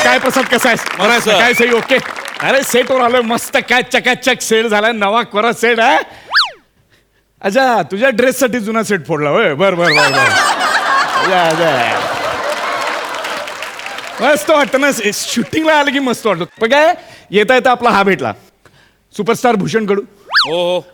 काय प्रसाद कसा आहेस? काय सही ओके? अरे सेटवर आलोय मस्त, काय चकाचक सेट झालाय, नवा कोरा सेट आहे. अच्छा, तुझ्या ड्रेससाठी जुना सेट फोडला होय? बर बर बर बर. मस्त वाटतं ना, शूटिंगला आलं की मस्त वाटतं. पण काय येता येता आपला हा भेटला, सुपरस्टार भूषण कडू. हो.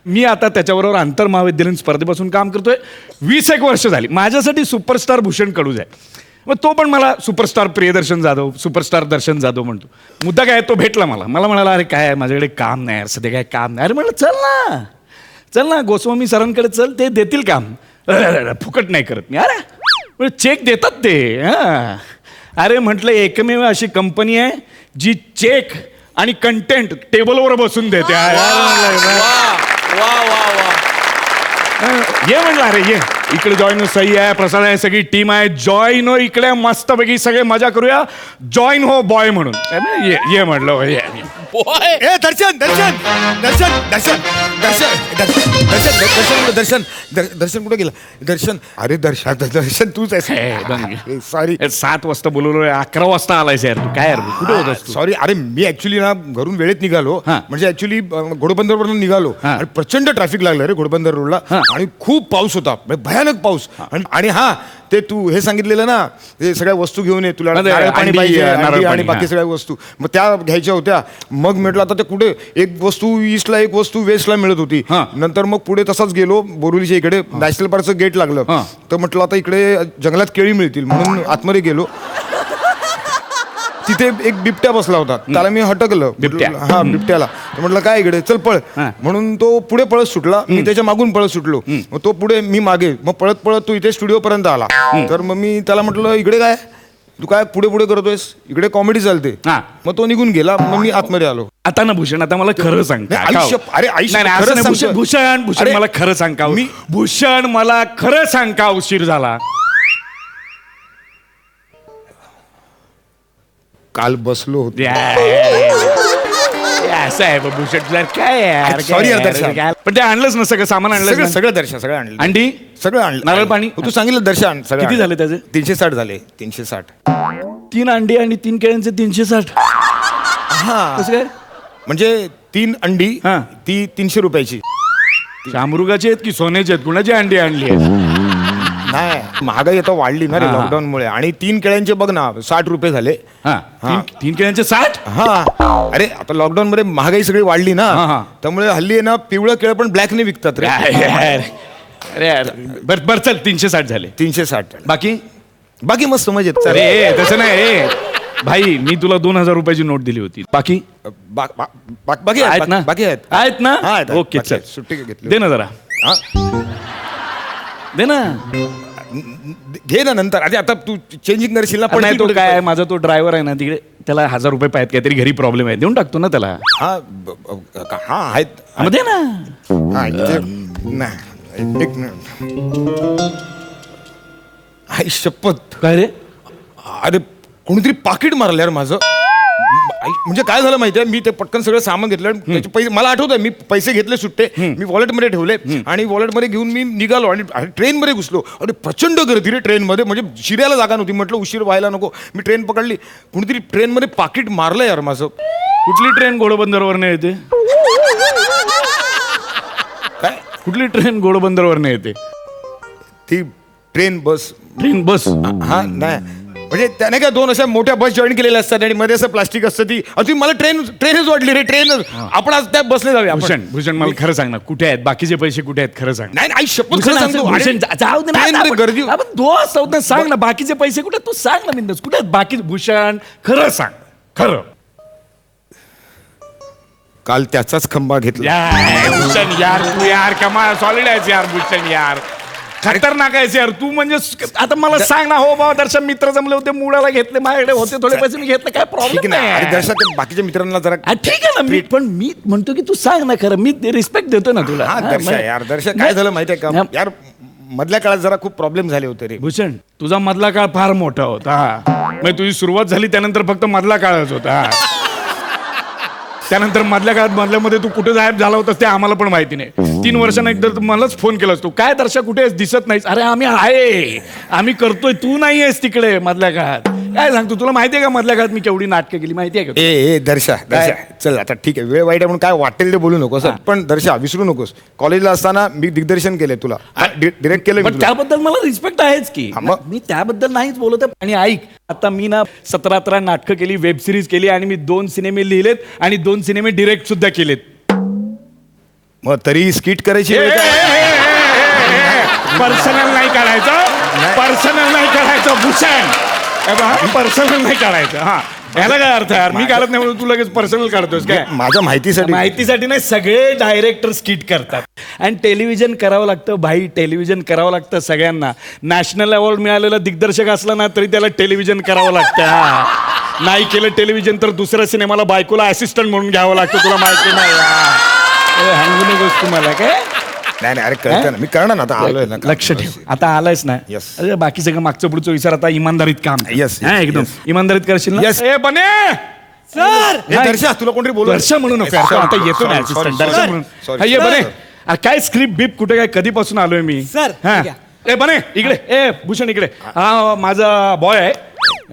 मी आता त्याच्याबरोबर आंतरमहाविद्यालयीन स्पर्धेपासून काम करतोय. 20 वर्ष झाली. माझ्यासाठी सुपरस्टार भूषण कडूच आहे. मग तो पण मला सुपरस्टार प्रियदर्शन जाधव, सुपरस्टार दर्शन जाधव म्हणतो. मुद्दा काय, तो भेटला मला म्हणाला, अरे काय माझ्याकडे काम नाही यार, सध्या काय काम नाही. अरे म्हटलं चल ना गोस्वामी सरांकडे चल, ते देतील काम. फुकट नाही करत मी. अरे चेक देतात ते. अरे म्हटलं एकमेव अशी कंपनी आहे जी चेक आणि कंटेंट टेबलवर बसून देते. ये म्हटलं, अरे ये इकडे जॉईन हो, सही आहे, प्रसाद आहे, सगळी टीम आहे, जॉईन हो इकडे, मस्तपैकी सगळे मजा करूया, जॉईन हो बॉय म्हणून. ये म्हटलं, ए दर्शन दर्शन दर्शन दर्शन दर्शन दर्शन दर्शन कुठे गेला? दर्शन, अरे दर्शन तूच आहेस. सॉरी, 7 वाजता बोलवलोय, 11 वाजता आलायस यार तू. काय यार कुठे होतास तू? सॉरी. अरे मी ऍक्च्युली ना घरून वेळेत निघालो. म्हणजे ऍक्च्युली घोडबंदरवरून निघालो आणि प्रचंड ट्रॅफिक लागलं रे घोडबंदर रोडला. आणि खूप पाऊस होता, भयानक पाऊस. आणि हा ते तू हे सांगितलेलं ना, ते सगळ्या वस्तू घेऊन ये, तुला नारळ पाणी पाहिजे आणि बाकी सगळ्या वस्तू, मग त्या घ्यायच्या होत्या. मग म्हटलं आता ते कुठे, एक वस्तू ईस्टला एक वस्तू वेस्टला मिळत होती. नंतर मग पुढे तसाच गेलो, बोरिवलीच्या इकडे नॅशनल पार्कचं गेट लागलं. तर म्हटलं आता इकडे जंगलात केळी मिळतील म्हणून आतमध्ये गेलो. तिथे एक बिबट्या बसला होता, त्याला मी हटकलं. बिबट्याला म्हटलं काय इकडे, चल पळ म्हणून तो पुढे पळत सुटला, मी त्याच्या मागून पळत सुटलो. मग तो पुढे, मी मागे. मग पळत पळत तो इथे स्टुडिओ पर्यंत आला. तर मग मी त्याला म्हटलं इकडे काय, तू काय पुढे पुढे करतोयस, इकडे कॉमेडी चालते. मग तो निघून गेला. मग मी आतमध्ये आलो. आता ना भूषण, आता मला खरं सांग. अरे भूषण भूषण मला खरं सांग का? भूषण मला खरं सांग का उशीर झाला? काल बसलो होतो. असं आहे भूषण, काय यार. सॉरी यार दर्शन, पण ते आणलंच ना सगळं सामान, आणलं सगळं दर्शन, सगळं आणलं. अंडी सगळं आणलं. नारळ पाणी तू सांगितलं दर्शन. किती झाले त्याचे? 360 झाले. 360. 3 अंडी आणि 3 केळ्यांचे 360. हा कसं काय? म्हणजे 3 अंडी ती 300 रुपयाची. शामरुगाची आहेत की सोन्याची आहेत? कुणाची अंडी आणली आहे? नाही, महागाई आता वाढली ना रे लॉकडाऊन मुळे. आणि 3 केळ्यांचे बघ ना 60 रुपये झाले. 3 केळ्यांचे 60? हा. अरे आता लॉकडाऊन मध्ये महागाई सगळी वाढली ना, त्यामुळे हल्ली आहे ना पिवळं केळ पण ब्लॅकने विकतात रे. अरे यार, बर चल 360 झाले. 360. बाकी मस्त मजेत. अरे तसं नाही भाई, मी तुला 2000 रुपयाची नोट दिली होती. बाकी बाकी आहेत ना? बाकी आहेत ना? ओके चल, सुट्टी घेतली. दे ना जरा. दे ना, घे ना नंतर. आधी आता तू चेंजिंग करशील ना. पण नाही, तो काय आहे, माझा तो ड्रायव्हर आहे ना तिकडे, त्याला 1000 रुपये पाहिजे, काहीतरी घरी प्रॉब्लेम आहे, देऊन टाकतो ना त्याला. हा आहेत. दे ना. एक मिनिट. आई शपथ. काय रे? अरे कोणीतरी पाकिट मारलं यार माझं. म्हणजे काय झालं माहितीये, मी ते पटकन सगळं सामान घेतलं. त्याचे पैसे मला आठवतंय, मी पैसे घेतले सुट्टे, मी वॉलेटमध्ये ठेवले आणि वॉलेटमध्ये घेऊन मी निघालो आणि ट्रेनमध्ये घुसलो. अरे प्रचंड गर्दी रे ट्रेनमध्ये, म्हणजे शिरायला जागा नव्हती. म्हटलं उशीर व्हायला नको. मी ट्रेन पकडली, कोणीतरी ट्रेनमध्ये पाकिट मारलं यार माझं. कुठली ट्रेन घोडबंदरवरनं येते? काय? कुठली ट्रेन घोडबंदरवरनं येते? ती ट्रेन बस. हा नाही, म्हणजे त्याने काय 2 अशा मोठ्या बस जॉईन केलेल्या असतात आणि मध्ये असं प्लास्टिक असतं. ती अजून मला ट्रेनच वाटली रे. ट्रेन आपण आज त्या बसले जाऊया. भूषण मला खरं सांग ना, कुठे आहेत बाकीचे पैसे? कुठे आहेत खरं सांग. नाही शपथ खरं सांगतो. जाऊ दे ना, गर्दी. आपण दोस्त आहोत ना, सांग ना बाकीचे पैसे कुठे? तू सांग ना बिंदास, कुठे आहेत बाकी? भूषण खरं सांग, खरं. काल त्याचाच खंबा घेतला. भूषण यार, तू यार कमाल सॉलिड आहेस यार भूषण यार, खतरनाक आहेस यार तू. म्हणजे आता मला सांग ना. हो बाबा दर्शन, मित्र जमले होते, मुळाला घेतले, माझ्याकडे होते थोडे पैसे, मी घेतले, काय प्रॉब्लेम नाही. दर्शन बाकीच्या मित्रांना जरा ठीक आहे ना. पण मी म्हणतो की तू सांग ना खरं, मी रिस्पेक्ट देतो ना तुला. यार दर्शन, काय झालं माहितीये का यार, मधल्या काळात जरा खूप प्रॉब्लेम झाले होते रे. भूषण तुझा मधला काळ फार मोठा होता. म्हणजे तुझी सुरुवात झाली त्यानंतर फक्त मधला काळच होता. त्यानंतर मधल्या काळात मधल्यामध्ये तू कुठे गायब झाला होतास ते आम्हाला पण माहिती नाही. 3 वर्षांना एकदा तर मलाच फोन केला असतो, काय दर्शा कुठे आहेस, दिसत नाहीस. अरे आम्ही आहे, आम्ही करतोय, तू नाही आहेस तिकडे मधल्या काळात. काय सांगतो, तुला माहिती आहे का मधल्या काळात मी केवढी नाटकं केली माहिती आहे का? ए दर्शा चल आता ठीक आहे, वेळ वाईट आहे म्हणून काय वाटेल ते बोलू नकोस. पण दर्शा विसरू नकोस, कॉलेजला असताना मी दिग्दर्शन केलंय तुला, डिरेक्ट केलं मी पण तुला. त्याबद्दल मला रिस्पेक्ट आहेच की. मग? मी त्याबद्दल नाहीच बोलत आहे. आणि ऐक, आता मी ना 17 नाटकं केली, वेब सिरीज केली, आणि मी 2 सिनेमे लिहिलेत आणि 2 सिनेमे डिरेक्ट सुद्धा केलेत. मग तरी स्किट करायची वेळ काय? पर्सनल नाही काढायचं, पर्सनल नाही काढायचं भूषण, पर्सनल नाही काढायचं. हा, याला काय अर्थ आहे? मी काढत नाही म्हणून तू लगेच पर्सनल काढतोस काय? माझ्या माहितीसाठी माहितीसाठी नाही, सगळे डायरेक्टर स्किट करतात. आणि टेलिव्हिजन करावं लागतं भाई, टेलिव्हिजन करावं लागतं सगळ्यांना. नॅशनल अवॉर्ड मिळालेला दिग्दर्शक असला ना तरी त्याला टेलिव्हिजन करावं लागतं. हा, नाही केलं टेलिव्हिजन तर दुसऱ्या सिनेमाला बायकोला असिस्टंट म्हणून घ्यावं लागतं. तुला माहिती नाही? हंगू नकोस तुम्हाला काय? नाही अरे कळतं ना, मी करणार ना, आता आलोय ना. लक्ष ठेव, आता आलायस ना. Yes. अरे बाकी सगळं मागचं पुढचं विचार, आता इमानदारीत काम कर. Yes, yes, हा, एकदम yes. इमानदारीत करशील ना? Yes. ए बने सर ए, दर्शा तुला कोणतरी बोलू दर्शा म्हणू नको यार, Sorry, आता येतो ना sorry, assistant, sorry, दर्शा sorry. म्हणून. Sorry, हा, ये sorry. बने. अरे काय स्क्रिप्ट बिप कुठे काय, कधीपासून आलोय मी. सर, हा. ठीक ए बने इकडे, ए भूषण इकडे. हा माझा बॉय आहे.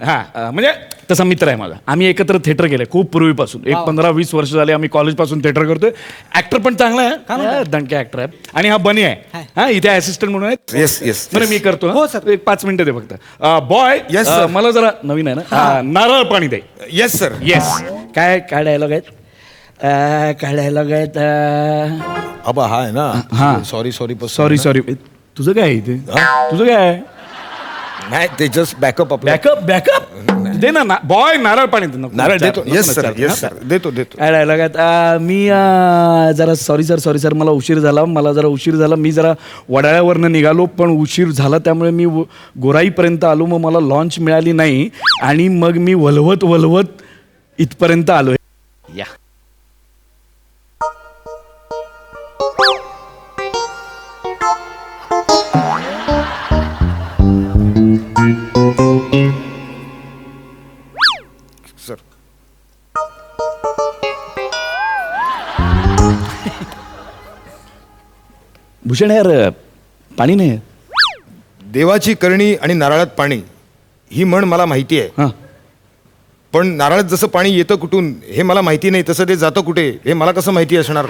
हा म्हणजे तसा मित्र आहे माझा. आम्ही एकत्र थिएटर केलंय खूप पूर्वीपासून, एक 15-20 वर्ष झाले आम्ही कॉलेजपासून थिएटर करतोय. ऍक्टर पण चांगला आहे, दणके ऍक्टर आहे. आणि हा बनी आहे, हा इथे असिस्टंट म्हणून आहे. येस येस बरं मी करतो. हो, सर. एक 5 मिनिटं दे फक्त. Boy, Yes, sir. मला जरा नवीन आहे ना, नारळ पाणी दे. Yes sir. येस. काय काय डायलॉग आहेत? काय डायलॉग आहेत? अबा हा आहे हा. ना, सॉरी सॉरी सॉरी. तुझं काय आहे इथे? तुझं काय आहे? नाही ते जस्ट बॅकअप आपलं. बॅकअप बॅकअप दे ना. बॉय नारळ पाणी दे. नारळ देतो. येस सर येस सर देतो. काय डायलॉग आहेत? मी जरा सॉरी सर मला उशीर झाला. मी जरा वडाळ्यावरनं निघालो पण उशीर झाला, त्यामुळे मी गोराईपर्यंत आलो. मग मला लॉन्च मिळाली नाही आणि मग मी वलवत इथपर्यंत आलो. या सर. भूषण यार, पाणी नाही. देवाची करणी आणि नारळात पाणी ही म्हण मला माहिती आहे, हां पण नारळात जसं पाणी येतं कुठून हे मला माहिती नाही, तसं ते जातं कुठे हे मला कसं माहिती असणार?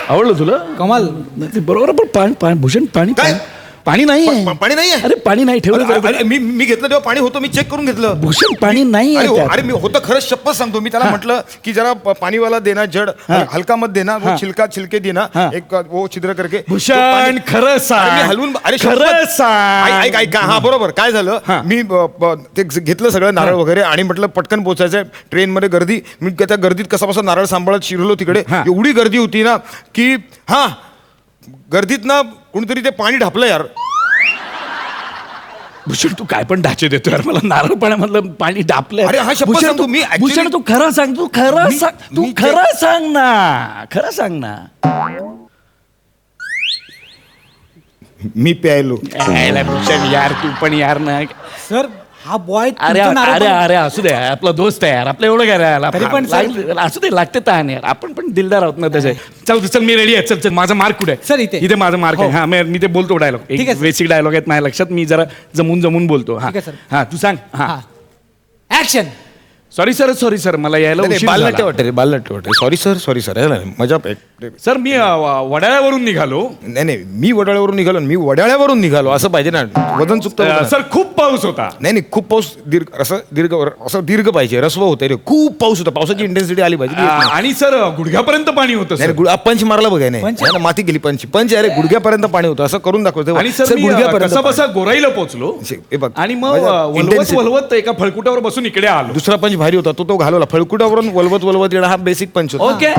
आवडलं तुला? कमाल. नाही, ते बरोबर. पण भूषण पाणी काय? पाणी नाही आहे. पाणी नाहीये? अरे पाणी नाही ठेवलं. अरे, मी घेतलं तेव्हा पाणी होतं, मी चेक करून घेतलं. भूषण पाणी नाही अरे आहे. अरे मी होतं खरंच, शपथ सांगतो. मी त्याला म्हटलं की जरा पाणीवाला देना, जड हलका मत देना, वो छिलका छिलके देना, एक वो छिद्र करके. भूषण खरं अरे सांग. मी हलवून, अरे खरं शपथ. सांग. ऐक हा बरोबर. काय झालं, मी ते घेतलं सगळं नारळ वगैरे आणि म्हटलं पटकन पोचायचंय, ट्रेनमध्ये गर्दी. मी त्या गर्दीत कसा नारळ सांभाळत शिरलो तिकडे. एवढी गर्दी होती ना की गर्दीत ना कोणीतरी ते पाणी ढापलं यार. भूषण तू काय पण ढाचे देतो यार, मला नारळ पाण्यामधलं पाणी डापलंय. अरे हा शपथ भूषण सांगतो मी, actually- भूषण तू खरं सांग. तू खरं सांग ना. मी प्यायलो. यायला भूषण यार, तू पण यार ना. सर हा बॉय अरे असू दे, आपला दोस्त आहे यार, आपलं एवढं काय राहिला. तरी पण असू दे, लागते ताण यार, आपण पण दिलदार आहोत ना तसे. चल मी रेडी आहे. चल माझा मार्क कुठे आहे? सर, इथे माझा मार्क आहे. हा मी ते बोलतो डायलॉग. ठीक आहे, एक सर. बेसिक डायलॉग आहेत माझ्या लक्षात, मी जरा जमून बोलतो. ठीक आहे, सर. हा तू सांग. हा ऍक्शन. सॉरी सर मला यायला उशीर बालनाट्य झाला. वाटते, बालनाट्य वाटते. सॉरी सर मजा. सर मी वडाळ्यावरून निघालो. नाही मी वडाळ्यावरून निघालो. मी वडाळ्यावरून निघालो असं पाहिजे ना, वजन चुकतं. सर खूप पाऊस होता. नाही खूप पाऊस दीर्घ पाहिजे, रस्व होतं रे. खूप पाऊस होता, पावसाची इंटेन्सिटी आली पाहिजे. आणि सर गुडघ्यापर्यंत पाणी होतं सर. नाही पंच मारला बघाय नाही, माती गेली. पंच अरे गुडघ्यापर्यंत पाणी होतं, असं करून दाखवतो. आणि सर मी कसा बसा गोराईला पोहोचलो आणि मग वलवत एका फळकुटावर बसून इकडे आलो. दुसरा पंच भारी होता, तो घालवला. फळकुटावरून वलवत येणं हा बेसिक पंच होता. ओके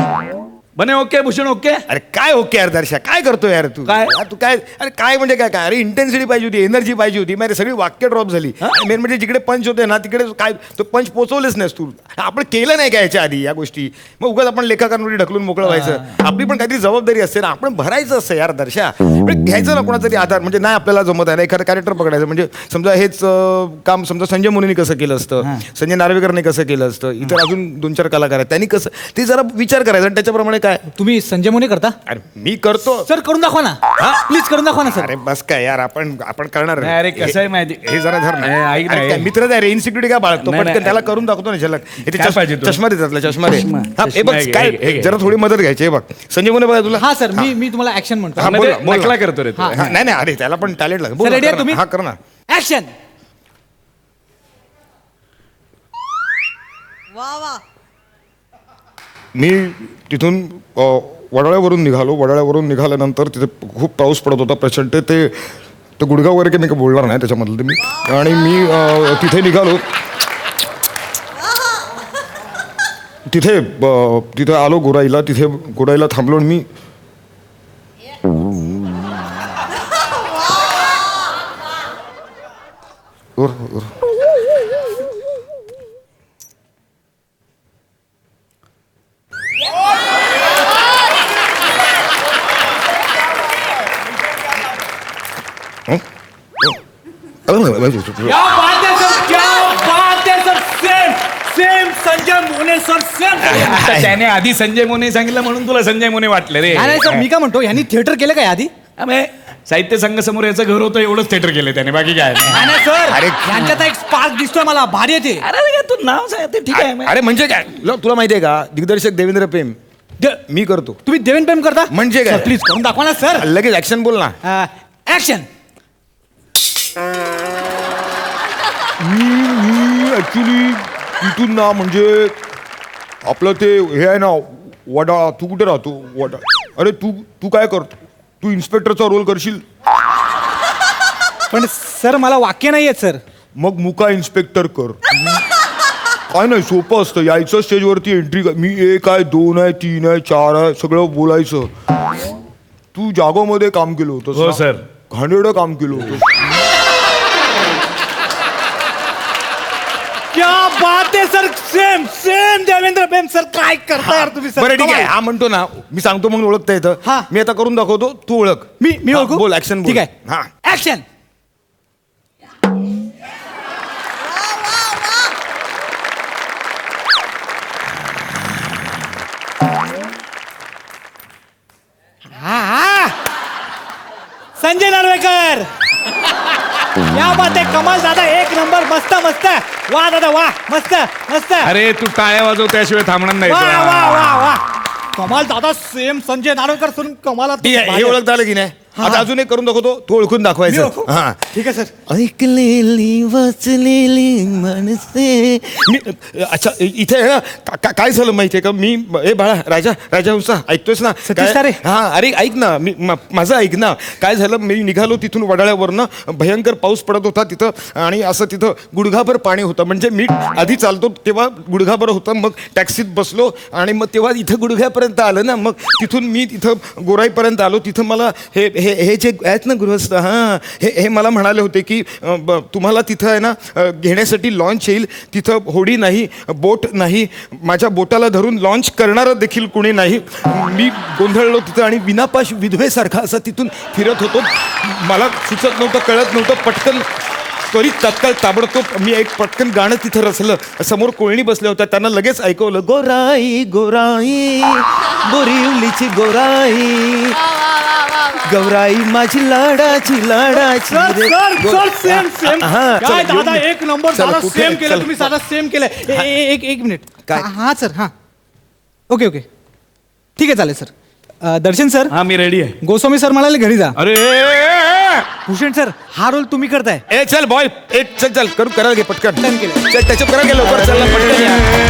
बने. Okay Bhushan okay. अरे काय ओके यार दर्शा, काय करतो यार तू? काय? तू काय? अरे काय म्हणजे काय? अरे इंटेन्सिटी पाहिजे होती, एनर्जी पाहिजे होती. माझी सगळी वाक्य ड्रॉप झाली. मेन म्हणजे जिकडे पंच होते ना तिकडे काय तो पंच पोचवलेच नाहीस तू. आपण केलं नाही का याच्या आधी या गोष्टी? मग उगाच आपण लेखाकारांवर ढकलून मोकळं व्हायचं? आपली पण काहीतरी जबाबदारी असते ना, आपण भरायचं असतं यार दर्शा. घ्यायचं ना कोणाचा तरी आधार. म्हणजे नाही आपल्याला जमत आहे ना, एखादं कॅरेक्टर पकडायचं. म्हणजे समजा हेच काम समजा संजय मुनीने कसं केलं असतं, संजय नार्वेकरने कसं केलं असतं, इतर अजून 2-4 कलाकार आहेत, त्यांनी कसं, ते जरा विचार करायचा आणि त्याच्याप्रमाणे काय तुम्ही संजय मोने करता अरे मी करतो सर करून दाखवा ना प्लीज करून दाखवा ना सर अरे बस काय यार आपण करणार नाही, अरे, कसं आहे माहिती- हे जरा धर ना. नाही, ऐक ना, अरे, काय हे- मित्र आहे रे इन्सिक्युरिटी काय बाळगतो नाही, पटकन नाही, त्याला करून दाखवतो ना झलक हे ते काय पाहिजे तुला? चष्मा देतात चष्मा दे चष्मा, हा, हे बघ चष्मा, काय हे घे. जरा थोडी मदत घ्यायची हे बघ संजय मोने बघा तुला हा सर मी तुम्हाला ऍक्शन म्हणतो हा, मग बोल ते ना, बोल ना. नकला करतो रे तू. हा. हा, नाही अरे त्याला पण टॅलेंट लागेल बोल Sir, ना, ready आहे कर ना. तुम्ही? हा कर ना ऍक्शन वा वा मी तिथून वडाळ्यावरून निघाल्यानंतर तिथे खूप पाऊस पडत होता प्रचंड ते गुडगाव वगैरे काही मी काही बोलणार नाही त्याच्यामधलं ते मी आणि मी तिथे निघालो तिथे आलो गोराईला थांबलो आणि मी क्या बात है सर क्या बात है सर सेम सेम संजय मोने सर सेम आता त्याने आधी संजय मोने सांगितलं म्हणून तुला संजय मोने वाटलं रे नाही सर मी काय म्हणतो यांनी थिएटर केलं काय आधी अबे, साहित्य संघासमोर याचं घर होतं एवढंच थिएटर केलं त्याने बाकी काय नाही सर अरे. यांच्यात एक स्पार्क दिसतोय मला भारी येते अरे तू नाव सांग ते ठीक आहे अरे म्हणजे काय तुला माहिती आहे का दिग्दर्शक देवेंद्र प्रेम मी करतो तुम्ही देवेन प्रेम करता म्हणजे काय? प्लीज करून दाखवा ना सर लगेच ऍक्शन बोल ना ऍक्शन मी ऍक्च्युली तिथून ना म्हणजे आपलं ते हे आहे ना वडा तू कुठे राहतो वडा अरे तू काय करतो तू इन्स्पेक्टरचा रोल करशील पण सर मला वाक्य नाही येत सर मग मुका इन्स्पेक्टर कर काय नाही सोपं असतं यायचं स्टेजवरती एंट्री मी 1 आहे 2 आहे 3 आहे 4 आहे सगळं बोलायचं तू जागोमध्ये काम केलं होतं हो, sir. घाणेरडं काम केलं होतं क्या बात आहे सर सेम सेम देवेंद्र प्रेम सर काय करता यार तुम्ही सर बरं ठीक आहे हा म्हणतो ना मी सांगतो मग ओळखता येतं हा. मी आता करून दाखवतो तू ओळख मी हा, ओळखू बोल ऍक्शन ठीक आहे हा ऍक्शन संजय नार्वेकर या बात आहे कमाल दादा एक नंबर मस्त मस्त वा दादा वा मस्त मस्त अरे तू टाळ्या वाजव त्याशिवाय थांबणार नाही वा तुला. वा वा वा कमाल दादा सेम संजय नार्वेकर सुन कमाल ठीक आहे हे ओळखता आलं की नाही आता अजून एक करून दाखवतो तू ओळखून दाखवायचं हा ठीक आहे सर ऐकलेली वाचलेली मनसे मी अच्छा इथे आहे ना काय झालं माहितीये का मी ए बाळा राजा हंसा ऐकतोयस ना सतीश तारे. हा अरे ऐक ना मी माझं ऐक ना काय झालं मी निघालो तिथून वडाळ्यावरनं भयंकर पाऊस पडत होता तिथं आणि असं तिथं गुडघाभर पाणी होतं म्हणजे मी आधी चालतो तेव्हा गुडघाभर होतं मग टॅक्सीत बसलो आणि मग तेव्हा इथं गुडघ्यापर्यंत आलं ना मग तिथून मी तिथं गोराईपर्यंत आलो तिथं मला हे जे आहेत ना गृहस्थ हां हे मला म्हणाले होते की तुम्हाला तिथं आहे ना घेण्यासाठी लॉन्च येईल तिथं होडी नाही बोट नाही माझ्या बोटाला धरून लॉन्च करणारं देखील कोणी नाही मी गोंधळलो तिथं आणि विनापाश विधवेसारखा असं तिथून फिरत होतो मला सुचत नव्हतं कळत नव्हतं पटकन त्वरित तात्काळ ताबडतोब मी एक पटकन गाणं तिथं रचलं समोर कोळणी बसल्या होत्या त्यांना लगेच ऐकवलं गोराई गोराई बोरिवलीची गोराई गौराई माझी लाडाची सर सर सेम सेम हा, काय चला, दादा येऊन- एक नंबर चला, दादा कुठे सेम आहे? केलं चला. तुम्ही दादा सेम केलं एक मिनिट काय? हा सर हा ओके ओके ठीक आहे चालेल सर दर्शन सर हा मी रेडी आहे गोस्वामी सर म्हणाले घरी जा अरे भूषण सर हा रोल तुम्ही करताय ए चल बॉय चल करायला घे पटकन Done केलं. चल त्याच्यात करायला घे लवकर चल ना, पटकन या.